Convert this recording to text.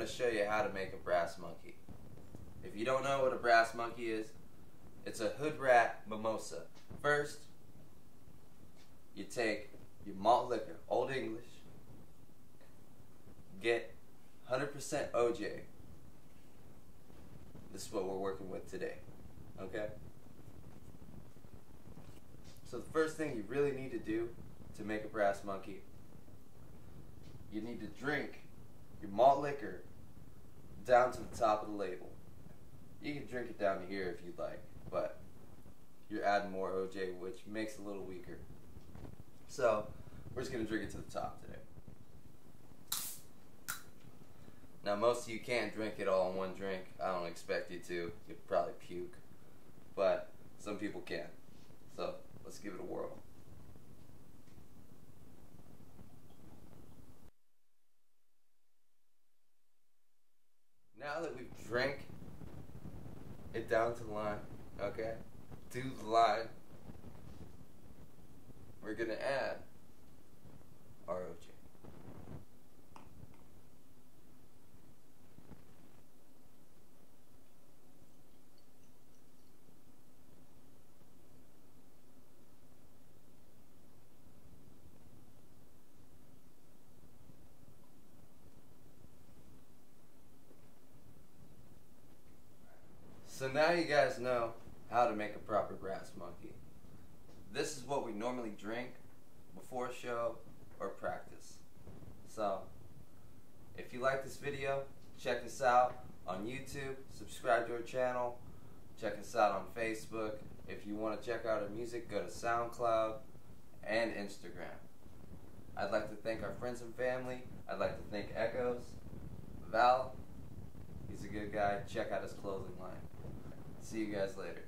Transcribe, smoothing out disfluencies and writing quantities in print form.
going to show you how to make a brass monkey. If you don't know what a brass monkey is, it's a hood rat mimosa. First, you take your malt liquor, Old English, get 100% OJ. This is what we're working with today, okay? So the first thing you really need to do to make a brass monkey, you need to drink your malt liquor down to the top of the label. You can drink it down to here if you'd like, but you're adding more OJ, which makes it a little weaker. So we're just going to drink it to the top today. Now most of you can't drink it all in one drink. I don't expect you to. You'd probably puke. But some people can. So let's give it a whirl. Now that we've drank it down to the line, okay, to the line, we're going to add our OJ. So now you guys know how to make a proper brass monkey. This is what we normally drink before a show or practice. So if you like this video, check us out on YouTube, subscribe to our channel, check us out on Facebook. If you want to check out our music, go to SoundCloud and Instagram. I'd like to thank our friends and family. I'd like to thank Echoes. Val, he's a good guy. Check out his clothing line. See you guys later.